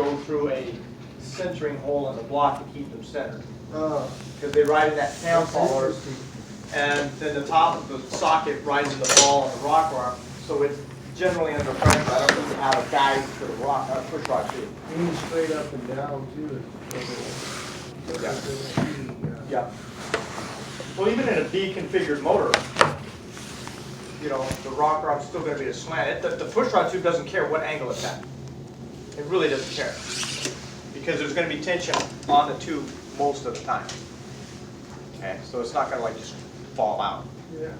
go through a centering hole in the block to keep them centered. Oh, Because they ride in that cam follower, and then the top of the socket rides in the ball and the rock arm, so it's generally under pressure. I don't need to have a guide for the rock, push rod too. you mean straight up and down too. Yeah. Well, even in a deconfigured motor, you know, the rock arm's still going to be a slant. The push rod tube doesn't care what angle it's at. It really doesn't care. Because there's going to be tension on the tube most of the time. Okay, so it's not going to like just fall out. Yeah.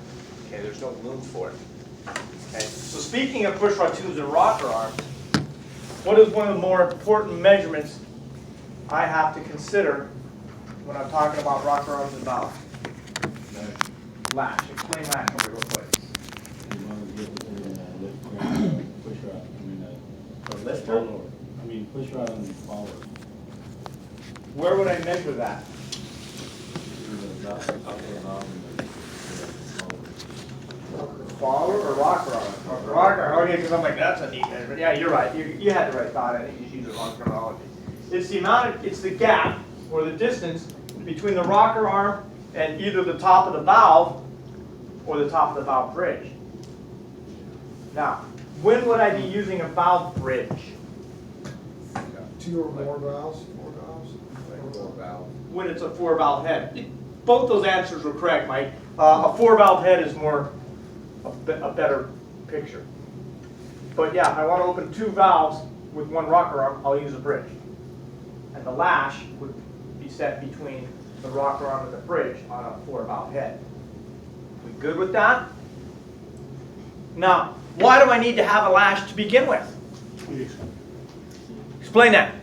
Okay, there's no room for it. Okay, so speaking of push rod tubes and rocker arms, what is one of the more important measurements I have to consider when I'm talking about rocker arms and valves? Lash. Explain lash for me real quick. You want to get the push rod, The lifter? push rod and follower. Where would I measure that? Follower or rocker arm? Rocker, okay, because I'm like, that's a neat measurement. Yeah, you're right. You had the right thought. I think you just used the wrong terminology. It's the amount, it's the gap or the distance between the rocker arm and either the top of the valve or the top of the valve bridge. Now, when would I be using a valve bridge? 2 or more valves, 4 valves. When it's a 4-valve head. Both those answers were correct, Mike. A 4-valve head is more a better picture. But yeah, I want to open 2 valves with 1 rocker arm, I'll use a bridge. And the lash would be set between the rocker arm and the bridge on a 4-valve head. We good with that? Now, why do I need to have a lash to begin with? Explain that.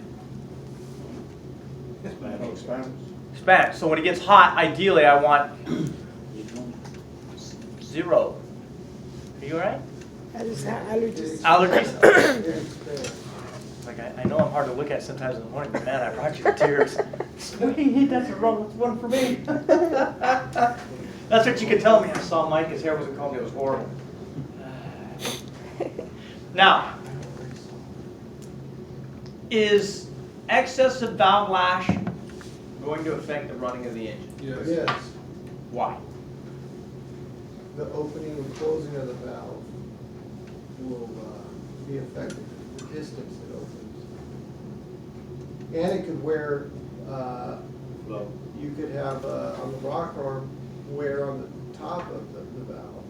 Expand. So when it gets hot, ideally I want 0. Are you all right? I just have allergies. Allergies? Like I know I'm hard to look at sometimes in the morning, but man, I brought you to tears. Sweet, that's one for me. That's what you could tell me. I saw Mike, his hair wasn't combed, it was horrible. Now, is excessive valve lash going to affect the running of the engine? Yes. Why? The opening and closing of the valve will be affected, the distance it opens. And it could wear, you could have on the rock arm wear on the top of the valve.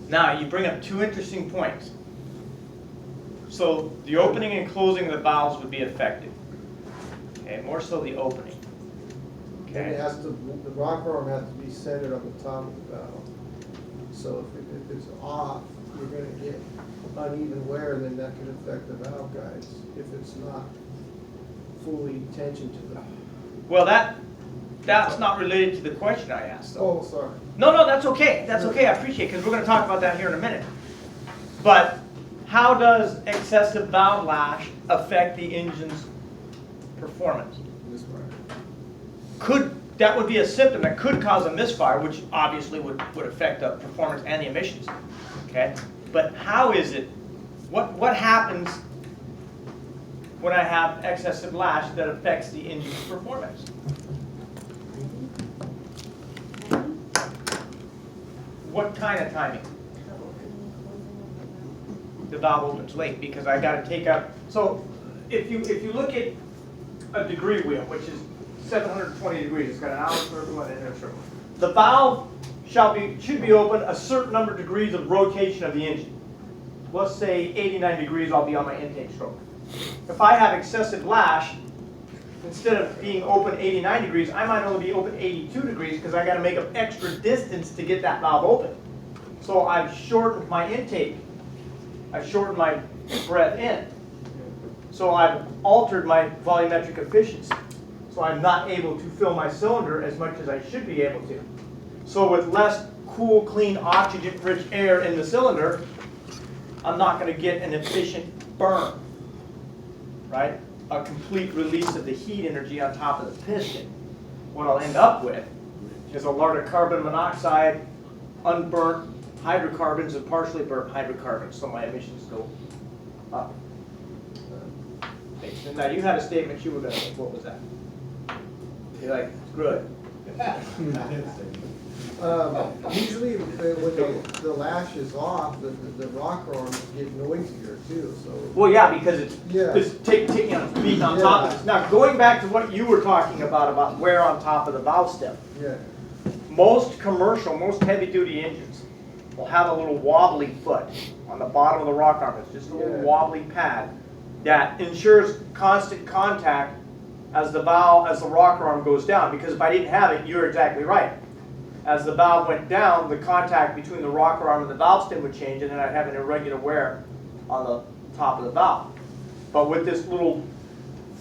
Now, you bring up 2 interesting points. So, the opening and closing of the valves would be affected. Okay, more so the opening. And it has to, the rock arm has to be centered on the top of the valve. So if it's off, you're going to get uneven wear, and then that could affect the valve guides if it's not fully tensioned to the. Well, that's not related to the question I asked, though. Oh, sorry. No, that's okay. That's okay. I appreciate it, because we're going to talk about that here in a minute. But how does excessive valve lash affect the engine's performance? That would be a symptom that could cause a misfire, which obviously would affect the performance and the emissions. Okay? But how is it? What happens when I have excessive lash that affects the engine's performance? What kind of timing? The valve opens late because I got to take out. So if you look at a degree wheel, which is 720 degrees, it's got an outer circle and an inner circle. The valve should be open a certain number of degrees of rotation of the engine. Let's say 89 degrees, I'll be on my intake stroke. If I have excessive lash, instead of being open 89 degrees, I might only be open 82 degrees because I got to make up extra distance to get that valve open. So I've shortened my intake. I've shortened my breath in. So I've altered my volumetric efficiency. So I'm not able to fill my cylinder as much as I should be able to. So with less cool, clean, oxygen-rich air in the cylinder, I'm not going to get an efficient burn, right? A complete release of the heat energy on top of the piston. What I'll end up with is a lot of carbon monoxide, unburnt hydrocarbons, and partially burnt hydrocarbons, so my emissions go up. Make Now, you had a statement you were gonna make, what was that? You're like, good. Usually when the lash is off, the rocker arms get noisier too, so. Well, yeah, because it's, Yeah. beating on top of it. Now, going back to what you were talking about wear on top of the valve stem. Yeah, Most commercial, most heavy-duty engines will have a little wobbly foot on the bottom of the rocker arm. It's just a little Yeah. wobbly pad that ensures constant contact as the rocker arm goes down. Because if I didn't have it, you're exactly right. As the valve went down, the contact between the rocker arm and the valve stem would change, and then I'd have an irregular wear on the top of the valve. But with this little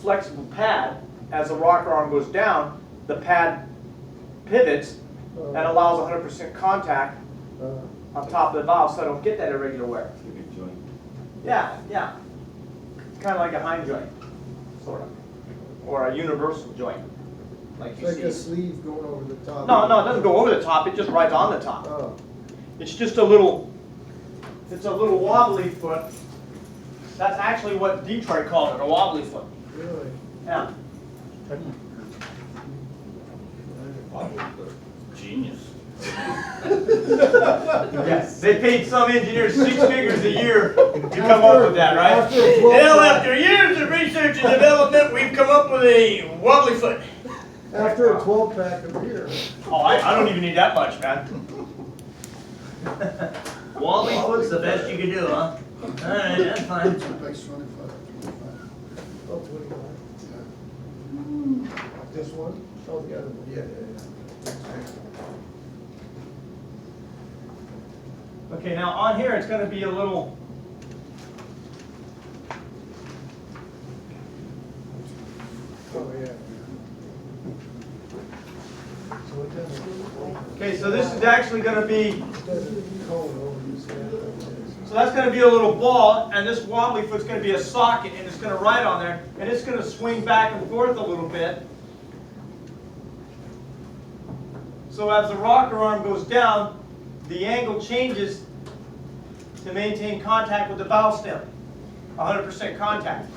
flexible pad, as the rocker arm goes down, the pad pivots and allows 100% contact on top of the valve, so I don't get that irregular wear. Like a joint. Yeah, yeah. It's kind of like a hind joint, sort of, or a universal joint, like it's you like see. a sleeve going over the top. No, it doesn't go over the top. It just rides on the top. Oh, It's just a little. It's a little wobbly foot. That's actually what Detroit called it, a wobbly foot. really? Yeah. Genius. Yes. They paid some engineers 6 figures a year to come up with that, right? After a 12 Hell, pack. after years of research and development, we've come up with a wobbly foot. After a 12-pack of beer. Oh, I don't even need that much, man. Wobbly foot's the best you can do, huh? All right, that's fine. Oh, 25. Like this one? Oh, the other one, yeah. Okay, now on here, it's going to be a little. Oh, yeah. So it doesn't, Okay, so this is actually going to be. it doesn't cone over the stand like this. So that's going to be a little ball, and this wobbly foot's going to be a socket, and it's going to ride on there, and it's going to swing back and forth a little bit. So as the rocker arm goes down, the angle changes to maintain contact with the valve stem, 100% contact.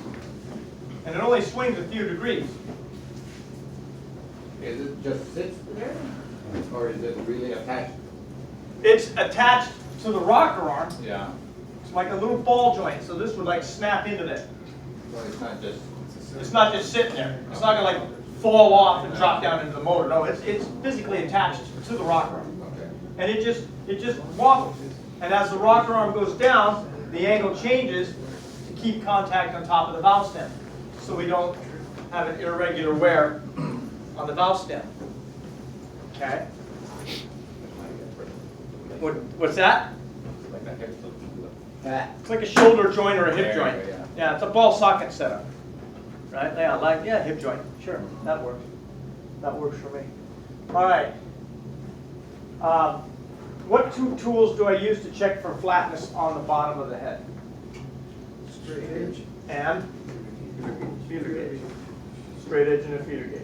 And it only swings a few degrees. Is it just sits there, or is it really attached? It's attached to the rocker arm. Yeah. It's like a little ball joint, so this would like snap into that. So it's not just. It's not just sitting there. It's not gonna like fall off and drop down into the motor. No, it's physically attached to the rocker arm. Okay. And it just wobbles. And as the rocker arm goes down, the angle changes to keep contact on top of the valve stem, so we don't have an irregular wear on the valve stem. Okay? What's that? Like a hip. It's like a shoulder joint or a hip There, joint. yeah. Yeah, it's a ball socket setup. Right? Yeah, hip joint. Sure, that works. That works for me. All right. What two tools do I use to check for flatness on the bottom of the head? Straight edge. And feeder gauge. Straight edge and a feeder gauge.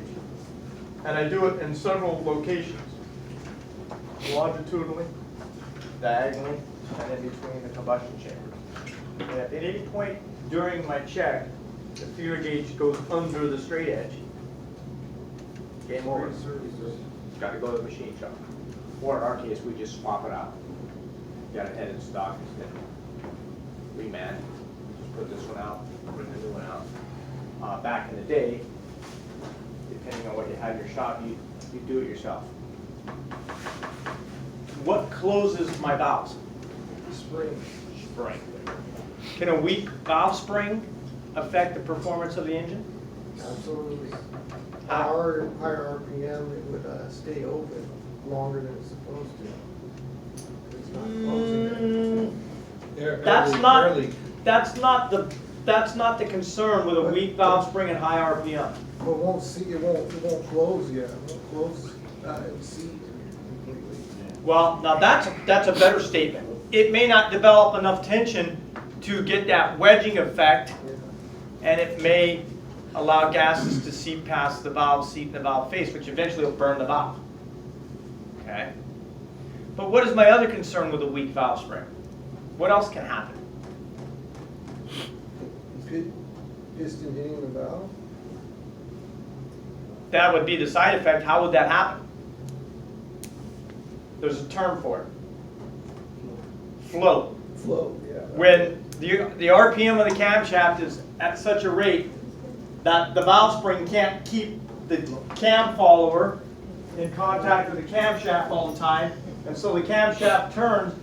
And I do it in several locations. Longitudinally, diagonally, and in between the combustion chambers. And at any point during my check, the feeder gauge goes under the straight edge. Game over. Got to go to the machine shop. Or in our case, we just swap it out. Got it head in stock instead. Reman. Just put this one out, bring the new one out. Back in the day, depending on what you had in your shop, you do it yourself. What closes my valves? Spring. Spring. Can a weak valve spring affect the performance of the engine? Absolutely. How? Higher RPM, it would stay open longer than it's supposed to. It's not closing it. That's not the concern with a weak valve spring and high RPM. But it won't close yet. It won't close and seat completely. Well, now that's a better statement. It may not develop enough tension to get that wedging effect, Yeah. and it may allow gases to seep past the valve seat and the valve face, which eventually will burn the valve. Okay? But what is my other concern with a weak valve spring? What else can happen? piston hitting the valve? That would be the side effect. How would that happen? There's a term for it. Float. Flow, yeah. When the RPM of the camshaft is at such a rate that the valve spring can't keep the cam follower in contact with the camshaft all the time, and so the camshaft turns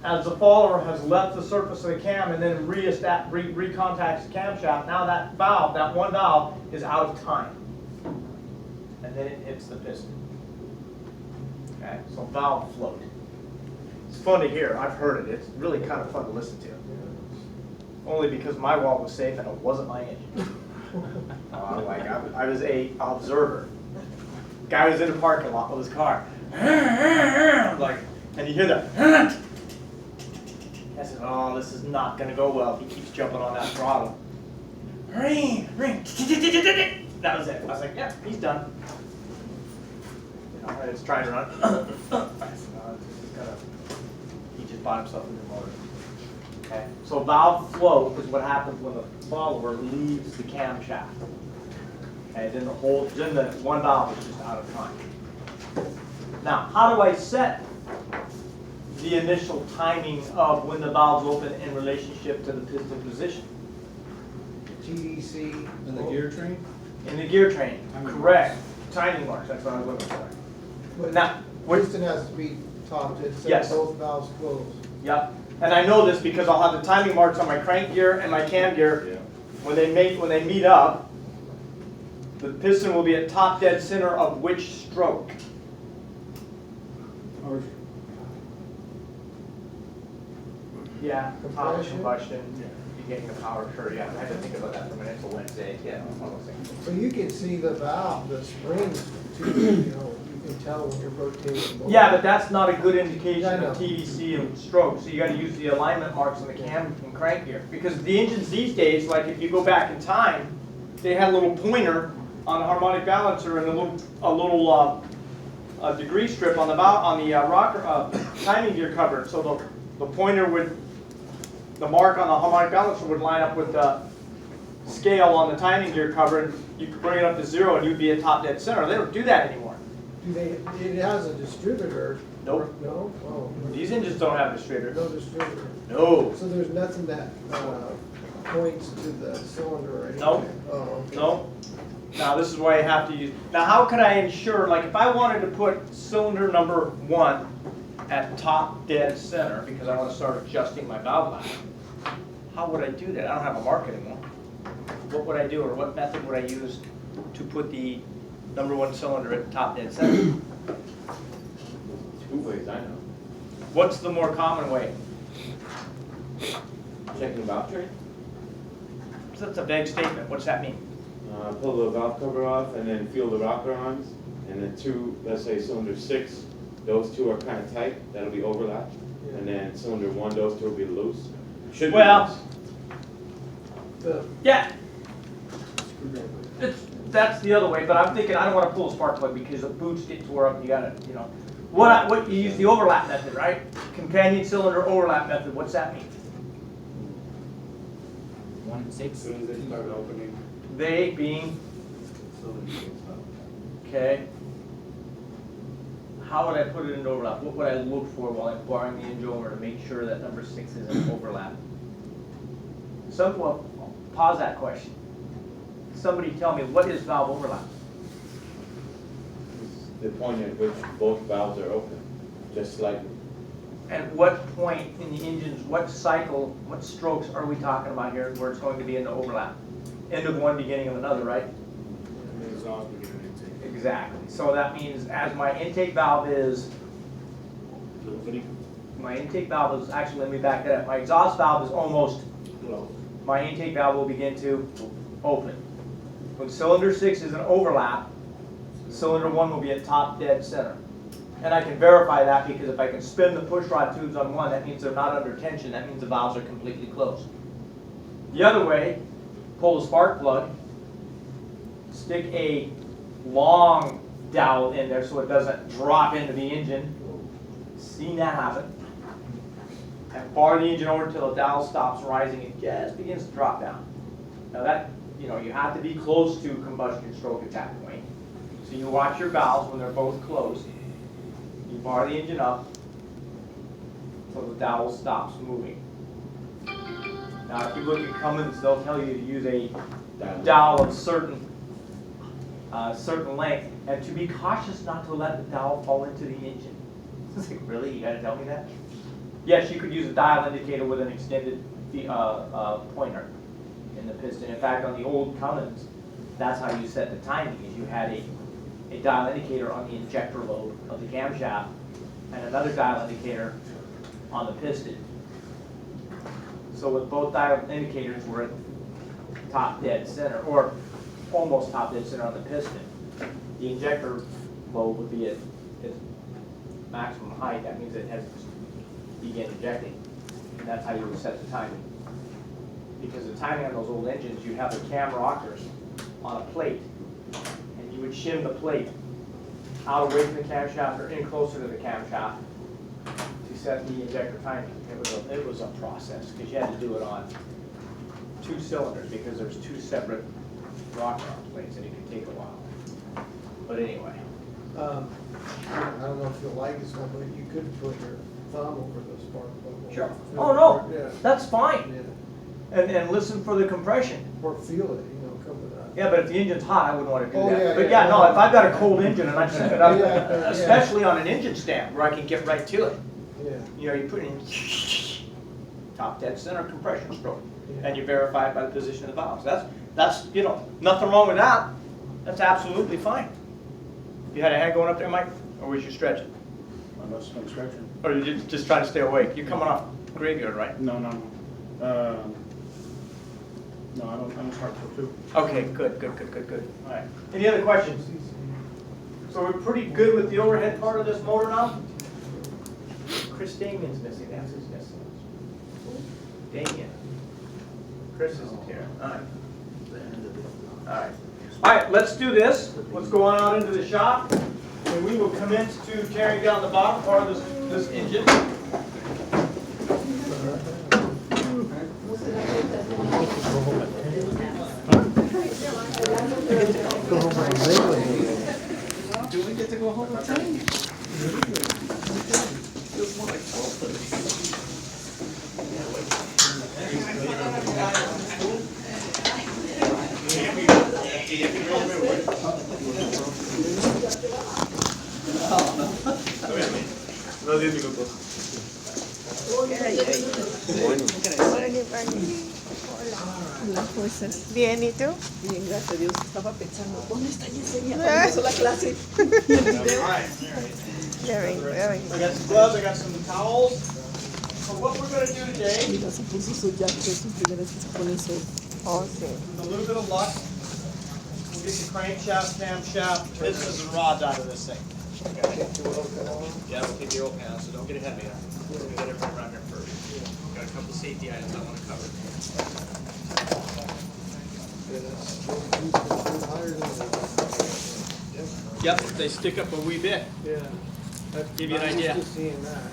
as the follower has left the surface of the cam and then recontacts the camshaft. Now that valve, that one valve, is out of time, and then it hits the piston. Okay, so valve float. It's fun to hear. I've heard it. It's really kind of fun to listen to. Only because my wall was safe and it wasn't my engine. I was a observer. Guy was in the parking lot with his car. Like, and you hear that. I said, oh, this is not going to go well. He keeps jumping on that throttle. Ring, ring. That was it. I was like, yeah, he's done. You know, I was trying to run. I said, no, this is gonna. He just bought himself a new motor. Okay, so valve float is what happens when the follower leaves the camshaft. Okay, then the one valve is just out of time. Now, how do I set the initial timing of when the valve's open in relationship to the piston position? TDC. And the gear train? In the gear train, Timing correct. Timing marks, that's what I was looking for. But Now, piston has to be topped, it Yes. says both valves closed. Yep, and I know this because I'll have the timing marks on my crank gear and my cam gear. Yeah. When they meet up, the piston will be at top dead center of which stroke? Or, Yeah, power Compression? combustion, beginning of power, sure, yeah, I had to think about that for a minute, it's a Wednesday, yeah, one of those things. So you can see the valve, the springs, too, you know, you can tell when you're rotating. both. Yeah, but that's not a good indication I know. of TDC and stroke, so you gotta use the alignment marks on the cam and crank gear. Because the engines these days, like if you go back in time, they had a little pointer on the harmonic balancer and a little degree strip on the rocker timing gear cover. So the pointer would, the mark on the harmonic balancer would line up with the scale on the timing gear cover, and you could bring it up to 0 and you'd be at top dead center. They don't do that anymore. Do they, it has a distributor? Nope. No? Oh. These engines don't have distributors. No distributor. No. So there's nothing that points to the cylinder or anything? Nope. Oh, okay. No. Now this is why I have to use, now how could I ensure, like if I wanted to put cylinder number 1 at top dead center because I want to start adjusting my valve line, how would I do that? I don't have a mark anymore. What would I do, or what method would I use to put the number 1 cylinder at top dead center? 2 ways, I know. What's the more common way? Checking the valve train, That's a vague statement. What's that mean? pull the valve cover off and then feel the rocker arms. And then 2, let's say cylinder 6, those 2 are kind of tight, that'll be overlapped. And then cylinder 1, those 2 will be loose. Should be Well, loose. The yeah. That's the other way, but I'm thinking I don't want to pull a spark plug because the boots get tore up and you gotta, you know. What you use the overlap method, right? Companion cylinder overlap method, what's that mean? 1 and 6. As soon as they start opening, They being, so that you can stop. okay. How would I put it in overlap? What would I look for while I'm barring the enjomer to make sure that number 6 is in overlap? Well, pause that question. Somebody tell me, what is valve overlap? It's the point at which both valves are open, just slightly. And what point in the engines, what cycle, what strokes are we talking about here where it's going to be in the overlap? End of one, beginning of another, right? Exhaust beginning intake. Exactly. So that means as my intake valve is, my intake valve is, actually let me back that up. My exhaust valve is almost Close. my intake valve will begin to open. When cylinder 6 is an overlap, cylinder 1 will be at top dead center. And I can verify that because if I can spin the push rod tubes on one, that means they're not under tension. That means the valves are completely closed. The other way, pull the spark plug, stick a long dowel in there so it doesn't drop into the engine. Seen that happen. And bar the engine over until the dowel stops rising and just begins to drop down. Now that, you have to be close to combustion stroke at that point. So you watch your valves when they're both closed. You bar the engine up until the dowel stops moving. Now if you look at Cummins, they'll tell you to use a dowel of certain length, and to be cautious not to let the dowel fall into the engine. It's like, really? You gotta tell me that? Yes, you could use a dial indicator with an extended pointer in the piston. In fact, on the old Cummins, that's how you set the timing, is you had a dial indicator on the injector lobe of the camshaft and another dial indicator on the piston. So with both dial indicators, we're at top dead center, or almost top dead center on the piston. The injector lobe would be at its maximum height. That means it has to begin injecting. And that's how you would set the timing. Because the timing on those old engines, you have the cam rockers on a plate, and you would shim the plate out away from the camshaft or in closer to the camshaft to set the injector timing. It was a process, because you had to do it on 2 cylinders, because there's 2 separate rocker arm plates, and it could take a while. But anyway. I don't know if you'll like this one, but you could put your thumb over the spark plug. Sure. Feel Oh, it, no, yeah. that's fine. Yeah, And listen for the compression. or feel it, coming up. Yeah, but if the engine's hot, I wouldn't want to do Oh, that. yeah, But yeah, yeah, no, yeah. if I've got a cold engine and I'm setting it up, Yeah. especially on an engine stand where I can get right to it. Yeah. You put in top dead center compression stroke, Yeah. and you verify it by the position of the valves. That's nothing wrong with that. That's absolutely fine. You had a hand going up there, Mike, or was you stretching? I'm stretching. Or you just trying to stay awake? You're coming off graveyard, right? No, I don't start till 2. Okay, good. All right. Any other questions? So we're pretty good with the overhead part of this motor now? Chris Damien's missing, that's who's missing. Damien. Chris isn't here, all right. All right, let's do this. Let's go on out into the shop, and we will commence to tearing down the bottom part of this engine. Do we get to go home at 10? Hola, José. Bien, ¿y tú? Bien, gracias a Dios. Estaba pensando, ¿dónde está Yesenia cuando empezó la clase? Y el video. Ya vengo. I got some gloves, I got some towels. So what we're gonna do today, Mira, se puso su jacket, sus primeras que se ponen sol. Oh, sí. with a little bit of luck, we'll get the crankshaft, camshaft, pistons, and rods out of this thing. Yeah, we'll take the oil pan, so don't get ahead of me. We'll get everything around here first. Got a couple of safety items I want to cover. Yep, they stick up a wee bit. Yeah. Give you an I'm idea. used to seeing that.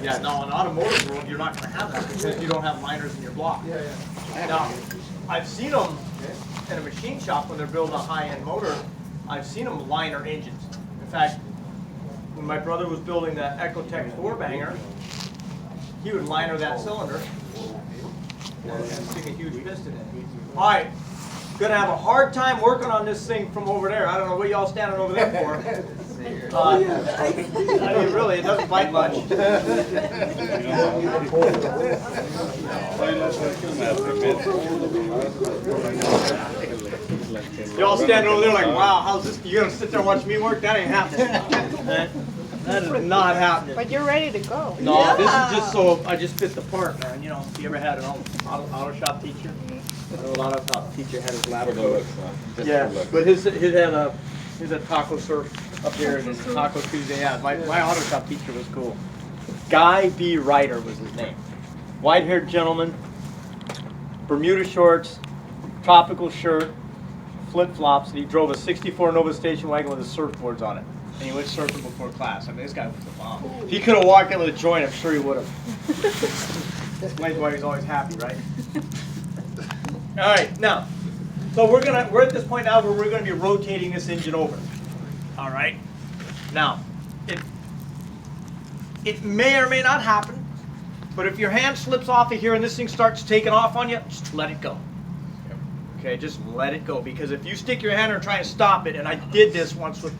Yeah, no, in automotive world, you're not gonna have that because you don't have liners in your block. Yeah, yeah. Now, I've seen them in a machine shop when they're building a high-end motor. I've seen them liner engines. In fact, when my brother was building the Ecotech 4-banger, he would liner that cylinder and stick a huge piston in it. All right, gonna have a hard time working on this thing from over there. I don't know what y'all standing over there for. I mean, really, it doesn't bite much. Y'all standing over there like, wow, how's this? You gonna sit there and watch me work? That ain't happening. That is not happening. But you're ready to go. No, this is just so I just fit the part, man. If you ever had an auto shop teacher, an old auto shop teacher had his lab coat. Yeah, but his had taco surf up here and his taco Tuesday. Yeah, my auto shop teacher was cool. Guy B. Ryder was his name. White-haired gentleman, Bermuda shorts, tropical shirt, flip-flops, and he drove a '64 Nova station wagon with his surfboards on it. And he went surfing before class. I mean, this guy was the bomb. If he could have walked in with a joint, I'm sure he would have. Explains why he's always happy, right? All right, now, so we're at this point now where we're gonna be rotating this engine over. All right? Now, it may or may not happen, but if your hand slips off of here and this thing starts taking off on you, just let it go. Okay, just let it go, because if you stick your hand there and try and stop it, and I did this once with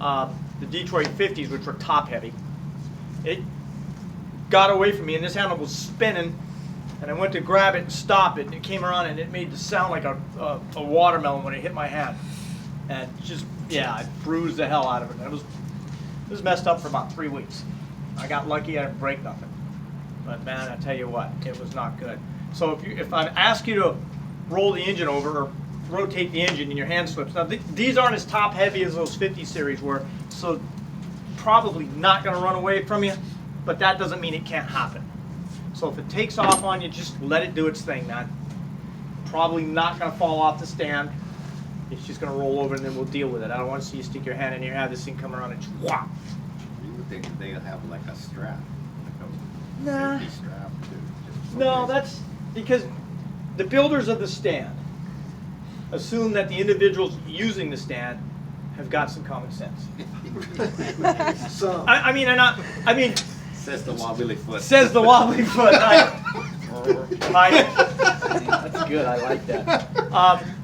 the Detroit 50s, which were top heavy, it got away from me and this handle was spinning, and I went to grab it and stop it, and it came around and it made the sound like a watermelon when it hit my hand. And just, yeah, I bruised the hell out of it. It was messed up for about 3 weeks. I got lucky, I didn't break nothing. But man, I tell you what, it was not good. So if I ask you to roll the engine over or rotate the engine and your hand slips, now these aren't as top heavy as those 50 series were, so probably not gonna run away from you, but that doesn't mean it can't happen. So if it takes off on you, just let it do its thing, man. Probably not gonna fall off the stand. It's just gonna roll over and then we'll deal with it. I don't wanna see you stick your hand in here, have this thing come around and just whop. You would think that they'll have like a strap, like a Nah. safety strap to. No, that's because the builders of the stand assume that the individuals using the stand have got some common sense. So, I mean, Says the wobbly foot. says the wobbly foot. That's good. I like that.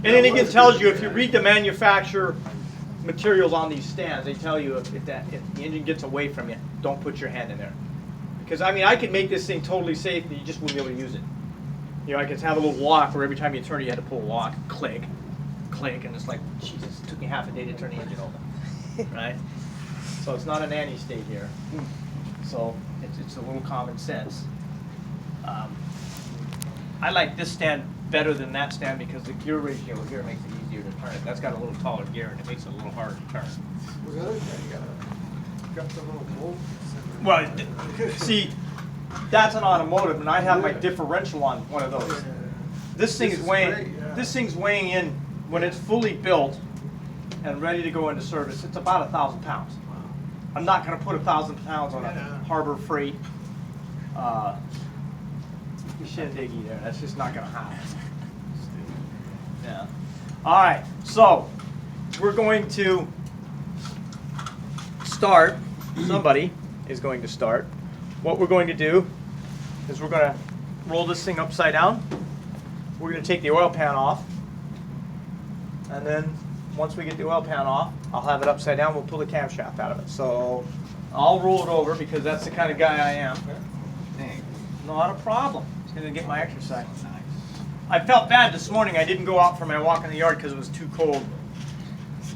And then it tells you, if you read the manufacturer materials on these stands, they tell you if the engine gets away from you, don't put your hand in there. Because I mean, I could make this thing totally safe, but you just wouldn't be able to use it. You know, I could have a little lock where every time you turn it, you had to pull a lock, click, click, and it's like, Jesus, it took me half a day to turn the engine over, right? So it's not a nanny state here. So it's a little common sense. I like this stand better than that stand because the gear ratio here makes it easier to turn it. That's got a little taller gear and it makes it a little harder to turn. was that got the little bolt? Well, see, that's an automotive, and I have my differential on one of those. This thing This is is weighing. great, yeah. This thing's weighing in when it's fully built and ready to go into service. It's about 1,000 pounds. I'm not going to put 1,000 pounds on a Harbor Freight shindiggy there. That's just not going to happen. Yeah. All right. So we're going to start. Somebody is going to start. What we're going to do is we're going to roll this thing upside down. We're going to take the oil pan off. And then once we get the oil pan off, I'll have it upside down. We'll pull the camshaft out of it. So I'll roll it over because that's the kind of guy I am. Not a problem. Just going to get my exercise. I felt bad this morning. I didn't go out for my walk in the yard because it was too cold.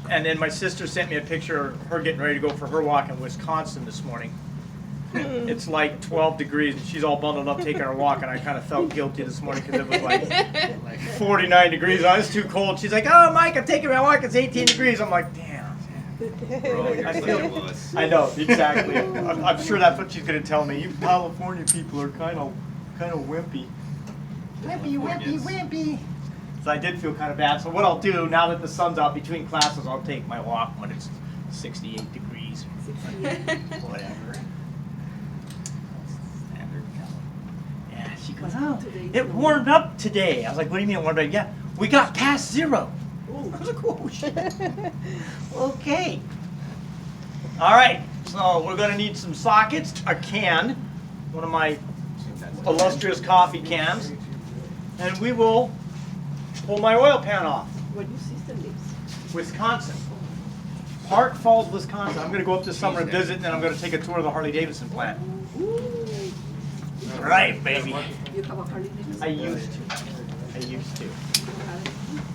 And then my sister sent me a picture of her getting ready to go for her walk in Wisconsin this morning. It's like 12 degrees and she's all bundled up taking her walk, and I kind of felt guilty this morning because it was like 49 degrees. I was too cold. She's like, "Oh, Mike, I'm taking my walk. It's 18 degrees." I'm like, "Damn." I know, exactly. I'm sure that's what she's going to tell me. You California people are kind of wimpy. Wimpy. So I did feel kind of bad. So what I'll do, now that the sun's out between classes, I'll take my walk when it's 68 degrees. Whatever. Standard color. Yeah, she goes, "Oh, it warmed up today." I was like, "What do you mean it warmed up?" "Yeah, we got past zero." I was like, "Oh, shit." Okay. All right, so we're going to need some sockets, a can, one of my illustrious coffee cans, and we will pull my oil pan off. Where do you system lives? Wisconsin. Park Falls, Wisconsin. I'm going to go up this summer and visit, and then I'm going to take a tour of the Harley-Davidson plant. Ooh. Right, baby. You have a Harley Davidson? I used to.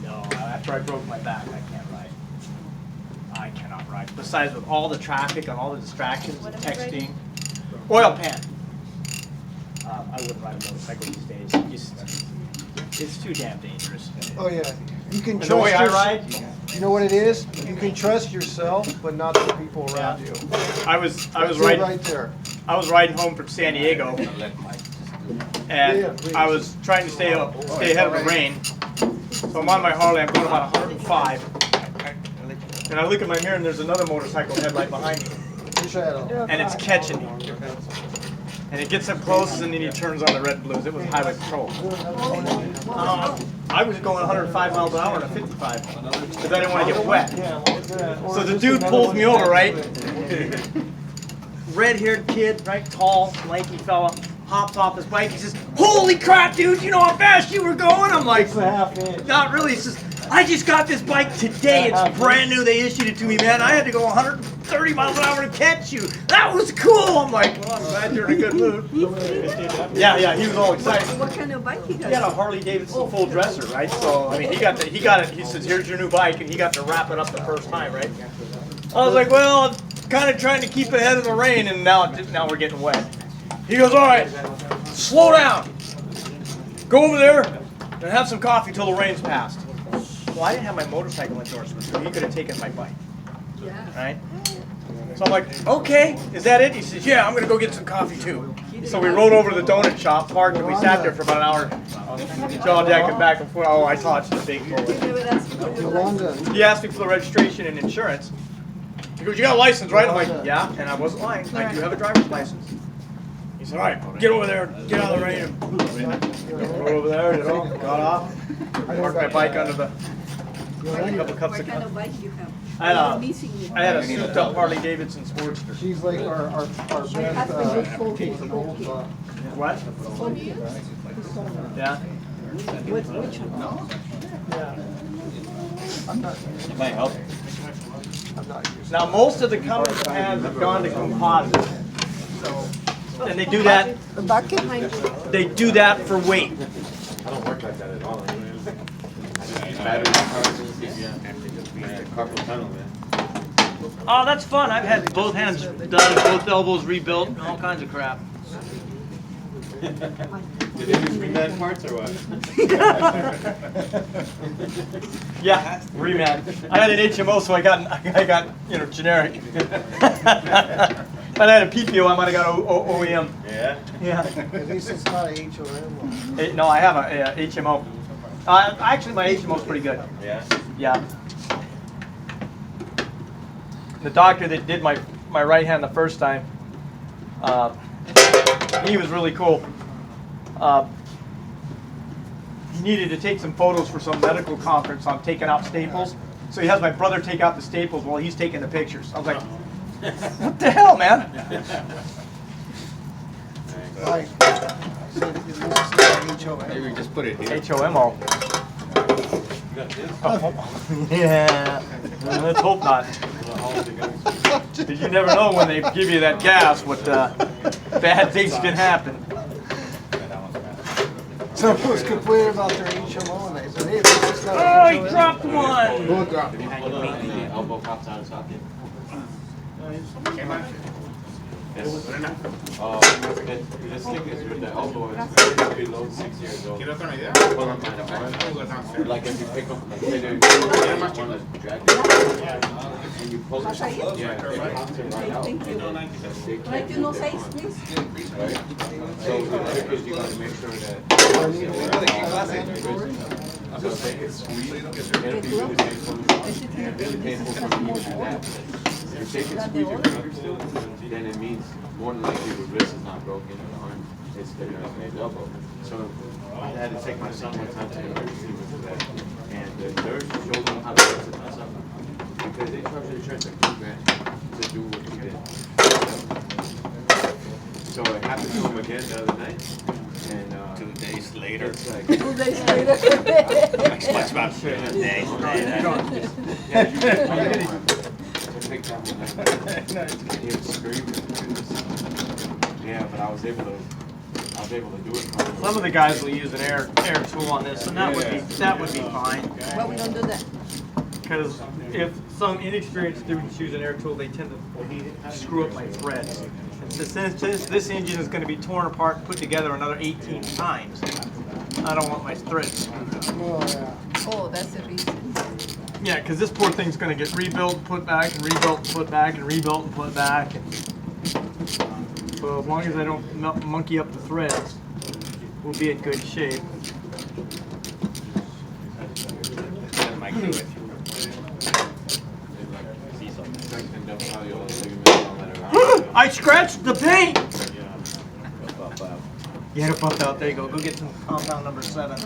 No, after I broke my back, I can't ride. I cannot ride. Besides, with all the traffic and all the distractions, What am I texting. Oil pan. I wouldn't ride a motorcycle these days. It's too damn dangerous. Oh, yeah. You can And the way trust I your, ride, you know what it is? You can trust yourself, but not the people around Yeah. you. I was That's it riding. right there. I was riding home from San Diego, and Yeah, please. I was trying to stay ahead of the rain. So I'm on my Harley. I'm going about 105, and I look in my mirror, and there's another motorcycle headlight behind me, Your shadow. and it's catching me. And it gets up close, and then he turns on the red blues. It was highway patrol. I was going 105 miles an hour in a 55 because I didn't want to get wet. So the dude pulls me over, right? Red-haired kid, right? Tall, lanky fella, hops off his bike. He says, "Holy crap, dude! You know how fast you were going?" I'm like, "Not really." He says, "I just got this bike today. It's brand new. They issued it to me, man. I had to go 130 miles an hour to catch you. That was cool." I'm like, "Well, I'm glad you're in a good mood." Yeah, he was all excited. What kind of bike he He had a Harley Davidson full dresser, right? So I mean, he got it. He says, "Here's your new bike," and he got to wrap it up the first time, right? I was like, "Well, I'm kind of trying to keep ahead of the rain, and now we're getting wet." He goes, "All right, slow down. Go over there and have some coffee till the rain's passed." Well, I didn't have my motorcycle endorsement, so he could have taken my bike, right? So I'm like, "Okay, is that it?" He says, "Yeah, I'm gonna go get some coffee too." So we rode over to the donut shop, parked, and we sat there for about an hour, jaw jacking back and forth. Oh, I saw it's a big bullet. He asked me for the registration and insurance. He goes, "You got a license, right?" I'm like, "Yeah," and I wasn't lying. I do have a driver's license. He said, "All right, get over there, get out of the rain." Rode over there, got off, parked my bike under the. A couple cups What of kind coffee. of bike you have? I had a- I'm missing you. I had a souped-up Harley Davidson Sportster. She's like our best, case of old, What? Yeah. Which one? Might help. Now, most of the companies have gone to composite. So, and they do that. The bucket? They do that for weight. I don't work like that at all. I just use battery cars and carpal tunnel, man. Oh, that's fun. I've had both hands done, both elbows rebuilt, all kinds of crap. Did they use reman parts or what? Yeah, reman. I had an HMO, so I got generic. If I had a PPO, I might have got OEM. Yeah? Yeah. at least it's not a HOM. No, I have a HMO. Actually, my HMO is pretty good. Yeah? Yeah. The doctor that did my right hand the first time, he was really cool. He needed to take some photos for some medical conference on taking out staples. So he has my brother take out the staples while he's taking the pictures. I was like, "What the hell, man?" Like, Maybe we just put it here. HOMO. Yeah. Let's hope not. Because you never know when they give you that gas what bad things can happen. someone was complaining about their HMO and they said, "Hey, this is not Oh, a he dropped one! Who dropped it? Elbow pops out of socket. Yes. This thing is with the elbow, it's below 6 years old. Pull up my arm. Like if you pick up, like say you want to drag it, and you pull it, yeah, it pops it right out. Thank you. And then they Like, you know, size, please. right? So the trick is you gotta make sure that. So if they get squeezed, it'll be really painful. And really painful for me to do that. If they can squeeze your finger still, then it means more than likely the wrist is not broken or the arm is sticking out the elbow. So I had to take my son one time to the emergency room for that. And the nurse showed him how to fix it myself. Because they charge the insurance like $2,000 to do what he did. So it happened to him again the other night. And 2 days later. it's like, 2 days later. Much about 2 days later. pick that one up. He was screaming. Yeah, but I was able to do it. Some of the guys will use an air tool on this, and that would be fine. But we don't do that. Because if some inexperienced students use an air tool, they tend to screw up my threads. And since this engine is going to be torn apart and put together another 18 times, I don't want my threads. Oh, that's the reason. Yeah, because this poor thing's going to get rebuilt, put back, and rebuilt, and put back, and rebuilt, and put back. So as long as I don't monkey up the threads, we'll be in good shape. That might do it. I scratched the paint! You had a bump out, there you go. Go get some compound number 7.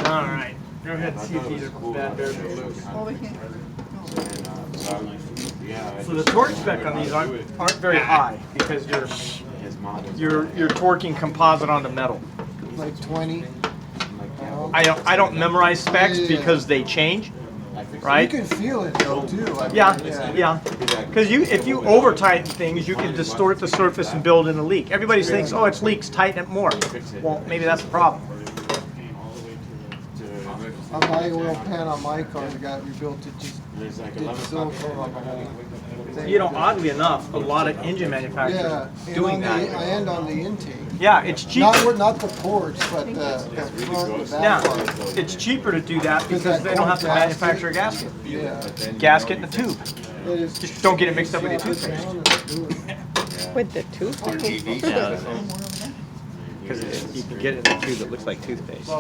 All right. Go ahead and see if these are bad bears or loose. Over here. So the torque spec on these aren't very high because you're torquing composite onto metal. Like 20. I don't memorize specs because they change, You right? can feel it though too. Yeah. Because if you over tighten things, you can distort the surface and build in a leak. Everybody thinks, oh, it's leaks, tighten it more. Well, maybe that's the problem. On my oil pan on my car, the guy rebuilt it just did silicone like a whole thing. You know, oddly enough, a lot of engine manufacturers Yeah, and doing on that. and on the intake. Yeah, it's cheap. Not the ports, but the front and back Yeah, part. it's cheaper to do that because that they don't have to cold gasket. manufacture a gasket. Yeah. Gasket in a tube. It is- Just don't get it mixed up with your Yeah, toothpaste. down and do it. With the toothpaste. Because you can get it in a tube that looks like toothpaste.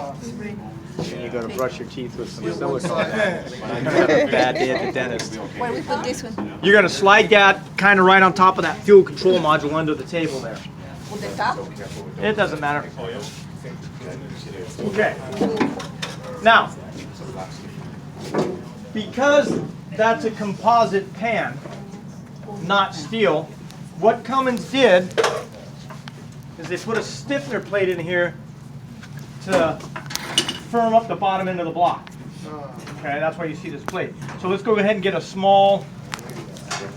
And you're gonna brush your teeth with some silicone. You're gonna have a bad day at the dentist. Where we put this one? You're gonna slide that kind of right on top of that fuel control module under the table there. With the top? It doesn't matter. Okay. Now, because that's a composite pan, not steel, what Cummins did is they put a stiffener plate in here to firm up the bottom end of the block. Okay, that's why you see this plate. So let's go ahead and get a small,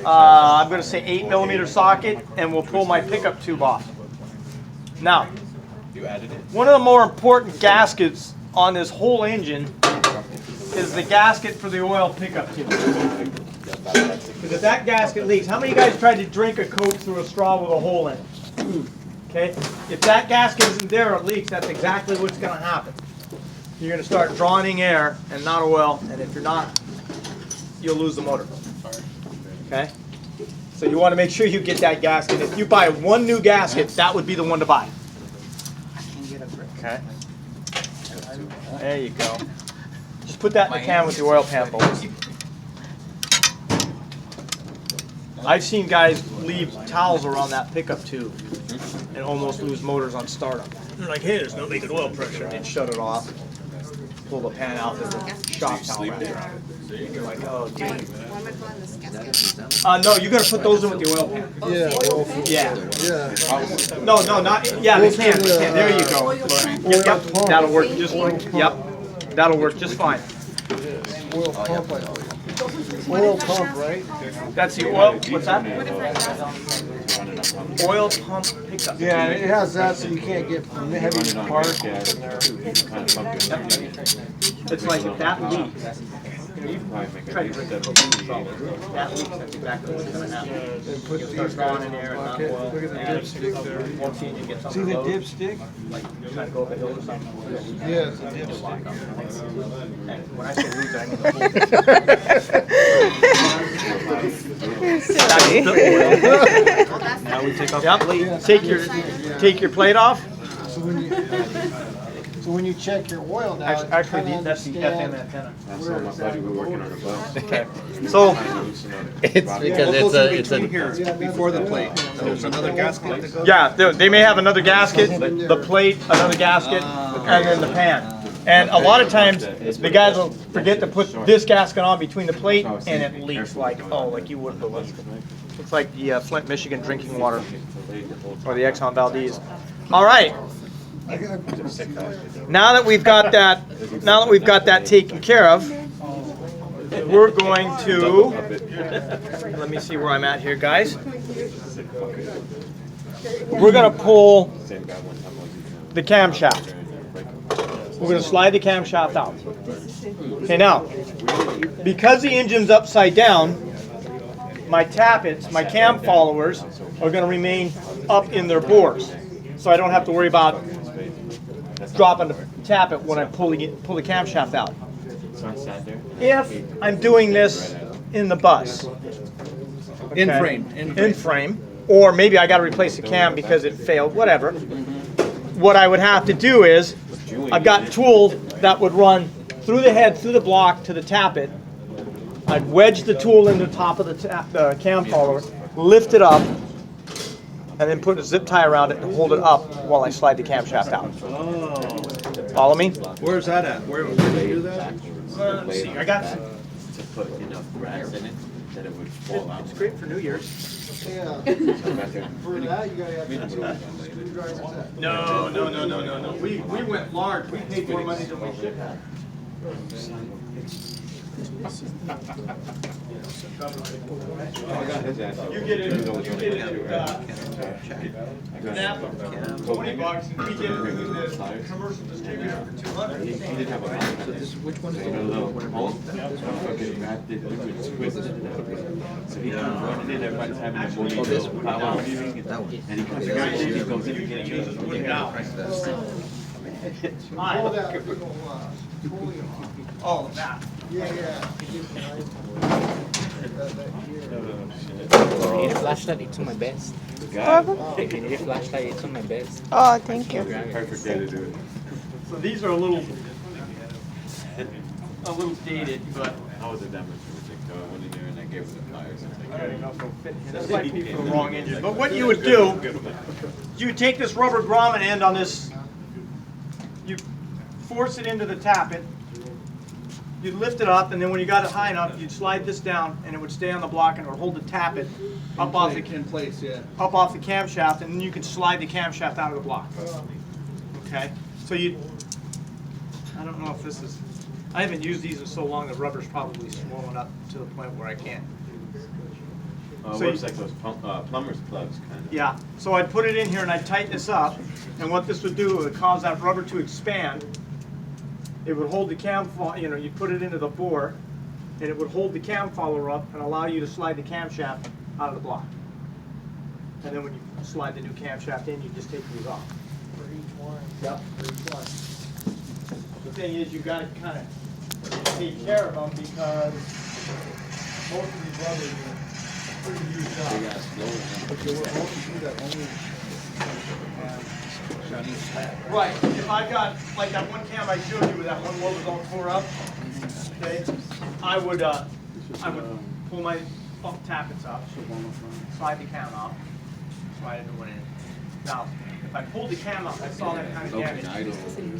I'm going to say 8mm socket, and we'll pull my pickup tube off. Now, one of the more important gaskets on this whole engine is the gasket for the oil pickup tube. Because if that gasket leaks, how many of you guys tried to drink a Coke through a straw with a hole in it? Okay, if that gasket isn't there, it leaks. That's exactly what's going to happen. You're going to start drawing air and not oil, and if you're not, you'll lose the motor. Okay? So you want to make sure you get that gasket. If you buy one new gasket, that would be the one to buy. Okay? There you go. Just put that in the can with the oil pan bolts. I've seen guys leave towels around that pickup tube and almost lose motors on startup. They're like, hey, there's no leak in oil pressure. They'd shut it off, pull the pan out, there's a shock towel wrapped around it. You're like, oh, dude. No, you're going to put those in with the oil pan. Yeah. Yeah. Yeah. No, not, yeah, they can. There you go. Yep, that'll work just fine. Yep, that'll work just fine. Oil pump, I think. Oil pump, right? That's the oil, what's that? Oil pump pickup. Yeah, it has that so you can't get heavy particles in there. It's like if that leaks, try to drink a cocaine solid. That leaks, that's exactly what's going to happen. You'll start drawing in air and not oil. Look at the And dipstick there. once the engine gets on See the the road, dipstick? like trying to go up a hill or something. Yeah, it's a dipstick. And when I say lose, I mean the whole thing. Now we take off the plate. Take your plate off. So when you check your oil now, it's Actually, kinda that's the understand FM antenna. That's all my buddy, we're working on a bus. Okay. So, It's because it's a before the plate. There's another gasket to go? yeah, they may have another gasket, the plate, another gasket, and then the pan. And a lot of times, the guys will forget to put this gasket on between the plate, and it leaks like you wouldn't believe. It's like the Flint, Michigan drinking water, or the Exxon Valdez. All right. Now that we've got that taken care of, we're going to, let me see where I'm at here, guys. We're going to pull the camshaft. We're going to slide the camshaft out. Okay, now, because the engine's upside down, my tappets, my cam followers, are going to remain up in their bores. So I don't have to worry about dropping the tappet when I pull the camshaft out. If I'm doing this in the bus, In okay, frame. in frame, or maybe I got to replace the cam because it failed, whatever. What I would have to do is, I've got tools that would run through the head, through the block to the tappet. I'd wedge the tool into the top of the cam follower, lift it up, and and then put a zip tie around it and hold it up while I slide the camshaft out. Follow me? Where's that at? Where would you do that? Let's see, I got, To put enough grass in it that it would fall out. it's great for New Year's. Yeah, for that, you gotta have two screwdrivers. No. We went large, we paid more money than we should have. You get it, Napa, $20, and we get it with the commercial distributor for $200. He did have a lot. So this, which one is it? A little hole. Okay, wrapped it, liquid twisted it up. So he comes running in, everybody's having a morning. Oh, this one? Powwow meeting, and he comes in, he goes in, he gets Uses wood now. Pull that little, pulley off. Oh, that. Yeah. You need a flashlight, it's on my best. If you need a flashlight, it's on my best. Oh, thank you. Perfect day to do it. So these are a little dated, but How was it damaged? I went in there and I gave it a fire or something. this might be for the wrong engine. But what you would do, you would take this rubber grommet end on this, you force it into the tappet, you'd lift it up, and then when you got it high enough, you'd slide this down, and it would stay on the block, and it would hold the tappet up off the camshaft, and then you could slide the camshaft out of the block. Okay? So I don't know if this is, I haven't used these in so long, the rubber's probably swollen up to the point where I can't. So Works like those plumber's plugs, kind of. Yeah, so I'd put it in here and I'd tighten this up, and what this would do, it would cause that rubber to expand. It would hold the cam, you put it into the bore, and it would hold the cam follower up and allow you to slide the camshaft out of the block. And then when you slide the new camshaft in, you just take these off. For each one. Yep. For each one. The thing is, you gotta kind of take care of them because most of these rubbers are pretty used up. But you will only do that only. Right, if I got, like that one cam I showed you with that one wall was all tore up, okay, I would pull my tappets up, slide the cam out, slide a new one in. Now, if I pulled the cam up, I saw that kind of damage.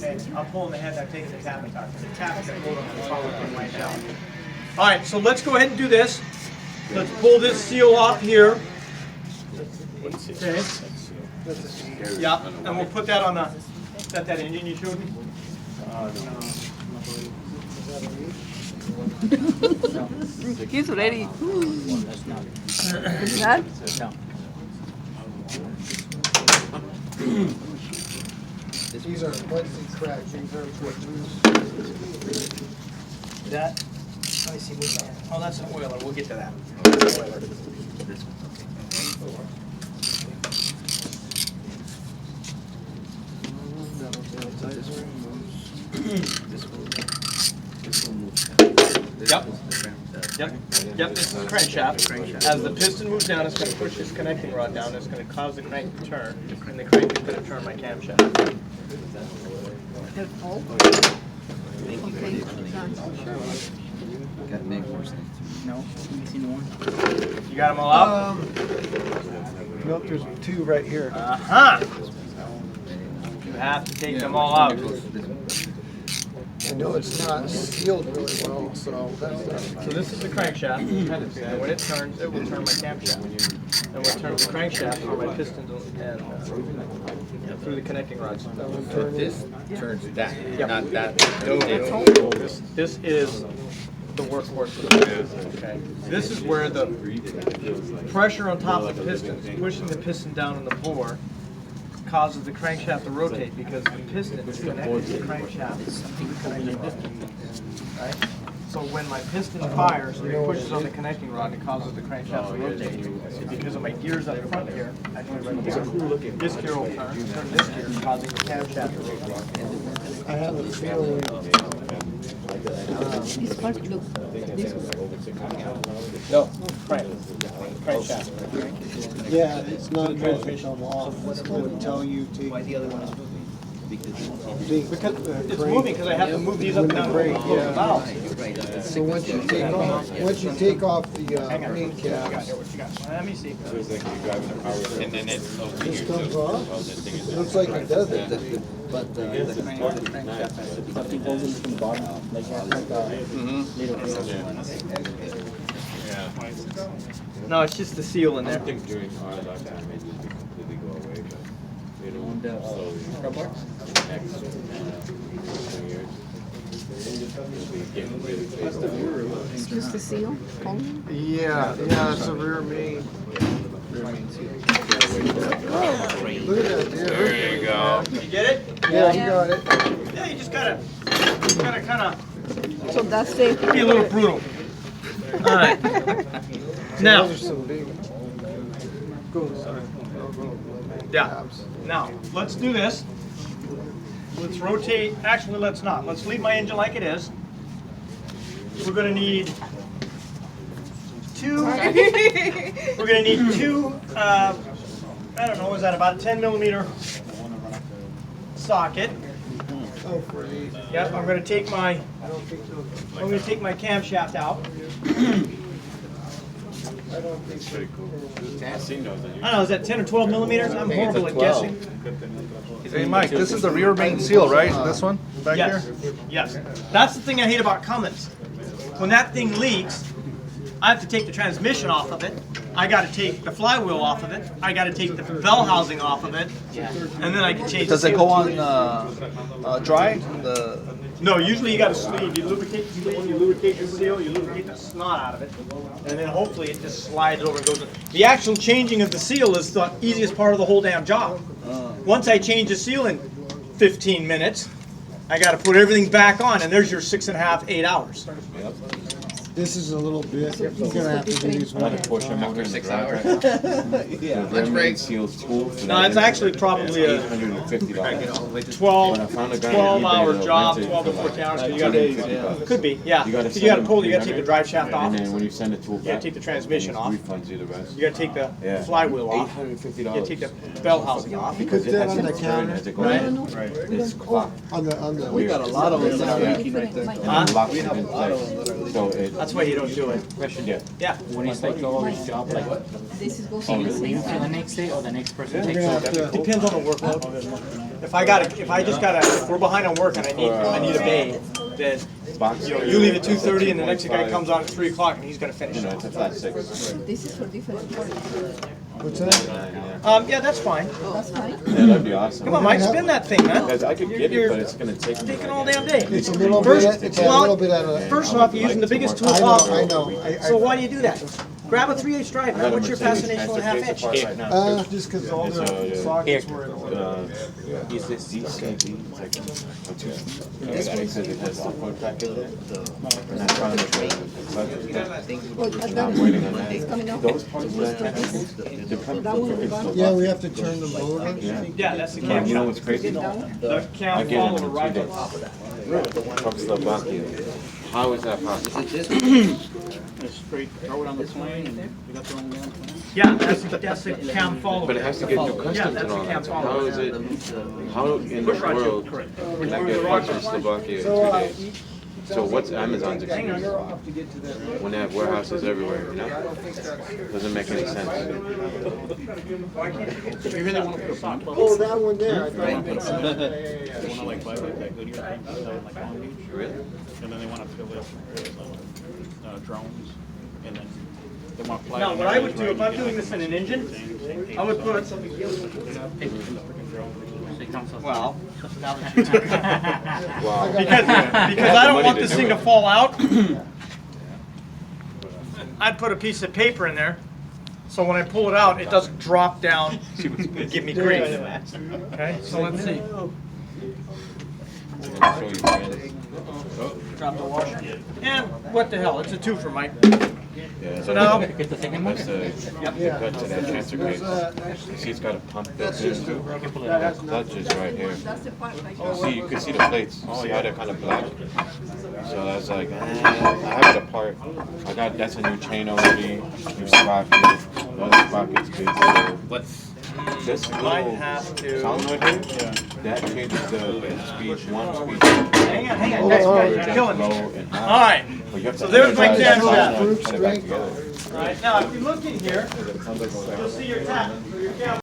Okay, I'm pulling the head, I'm taking the tappets out. The tappets that hold on the follow pin right now. All right, so let's go ahead and do this. Let's pull this seal off here. Okay. Yeah, and we'll put that on the, that engine you showed me? He's ready. That? These are Quincy cracks, these are That, let me see, oh, that's an oiler, we'll get to that. Yep, this is the crankshaft. As the piston moves down, it's going to push this connecting rod down, it's going to cause the crank to turn, and the crank is going to turn my camshaft. You got them all out? Nope, there's two right here. Uh-huh. You have to take them all out. I know it's not sealed really well, so that's. So this is the crankshaft, and when it turns, it will turn my camshaft. And when it turns the crankshaft through my pistons and through the connecting rods. This turns that, Yep. not that. This is the workhorse of the piston, okay? This is where the pressure on top of the piston is pushing the piston down in the bore, causes the crankshaft to rotate because the piston is connected to the crankshaft through the connecting piston, right? So when my piston fires, it pushes on the connecting rod and it causes the crankshaft to rotate. And because of my gears up front here, actually right here, this gear will turn this gear, causing the camshaft to rotate. I have a feeling. This part looks. No, crankshaft. Yeah, it's not transmission off. It would tell you to. Why the other one is moving? Because it's moving, because I have to move these up and down the valves. So once you take off the main caps, Let me see. So it's like you're driving a car with And then it this comes off, that thing is looks like it doesn't. something goes in from the bottom, like little No, it's just the seal in I there. think during our lifetime it will completely go away, but they don't slowly. Next 20 years. It'll be getting really big. It's just the seal only? Yeah, it's a rear main. Look at that deer. There you go. You get it? Yeah, you got it. Yeah, you just gotta kind of So that's the. be a little brutal. All right. Now, Those are some big. yeah. Now, let's do this. Let's rotate, actually, let's not. Let's leave my engine like it is. We're gonna need two, I don't know, is that about a 10 millimeter socket? Oh, for these. Yep, I'm gonna take my I don't think so. camshaft out. I don't think so. I've seen those on I don't know, is that 10 or 12 millimeters? I'm horrible at guessing. Hey, Mike, this is the rear main seal, right? This one back Yes, here? yes. That's the thing I hate about Cummins. When that thing leaks, I have to take the transmission off of it. I gotta take the flywheel off of it. I gotta take the bell housing off of it. And then I can change the Does it seal. go on dry? No, usually you gotta sleeve. You lubricate the seal, you lubricate the snot out of it. And then hopefully it just slides over and goes in. The actual changing of the seal is the easiest part of the whole damn job. Once I change the seal in 15 minutes, I gotta put everything back on, and there's your 6.5, 8 hours. This is a little bit, you're gonna have to do these one at a Porsche time. after 6 hours. Yeah. Lunch break. Seals tool. No, it's actually probably a $850. 12-hour job, 12 to 14 hours. 'Cause you gotta, could be, yeah. You gotta 'Cause you gotta send pull, them you gotta take the drive shaft off. And then when you send the tool back, You gotta take the transmission off. refunds you the rest. You gotta take the Yeah. flywheel off. $850. You gotta take the bell housing off. Because Put it that has on to the turn counter. as it goes Right. in. It's clocked. On the, We got a lot of them that are Yeah. leaking right there. And Huh? it locks it in place. So it, That's why you don't do it. yeah. Yeah. When it's like over his job, like, This is do you leave for the next day or the next person We're takes gonna over? have to, Depends on the workload. If we're behind on work and I need a bay, then, Box. you leave at 2:30 and the next guy comes on at 3 o'clock and he's gonna finish You know, it. it's a flat 6. This is for different parts. what's that? Yeah, that's fine. That's fine. Yeah, that'd be awesome. Come on, Mike, spin that thing, man. Because I could get it, but it's gonna take me. Taking all damn day. It's a little First, bit, it's a well, little bit out of. First off, you're using the biggest tool I possible. know. So why do you do that? Grab a 3/8 drive, I got man. a What's your Mercedes fascination with a transfer half case inch? apart right now. Just cause all It's, the sockets were in order. Is this DCB? It's like a two. Because it has the foot pack in it. And I'm trying to get the clutches. Well, but I'm that waiting on is coming that. out. Those parts that Yeah, we have to turn the motor. Yeah, that's the You cam. know what's crazy? The I cam get it follower in 2 right days. From Slovakia. How is that possible? Just straight throw it on the plane and you got the wrong damn plane. Yeah, that's the cam follower. But it has to get through Yeah, customs that's and all the cam that. So how follower. is it? How in the world can I get parts from Slovakia in 2 days? So what's Amazon's excuse? When they have warehouses everywhere, you know? Doesn't make any sense. If you really want to put a box, Oh, that one there, I they want to thought. put a they want to like buy like that Goodyear thing like Long Beach. Really? And then they want to fill it up with drones and then they want to fly. Now, what I would do, if I'm doing this in an engine, I would put, well, now that you Wow. because I don't want this thing to fall out, I'd put a piece of paper in there, so when I pull it out, it doesn't drop down and give me grief. Okay, so let's see. I'll show you friends. Drop the washer. And what the hell, it's a twofer, Mike. Yeah, So now, Get the second one. that's the cut to that transfer case. You see, it's got a pump built in. The clutch is right here. That's the part like. You can see the plates. See how they're kind of black. So that's like, I have it apart. That's a new chain already. New sprocket. The other sprocket's good. So This might little have to. solenoid here, Yeah. that changes the speed, one speed. Hang on, guys, you're killing me. Low and All high. right, But you have to So there's my try to camshaft. put it back together. all right, now if you look in here, you'll see your tap, so your cam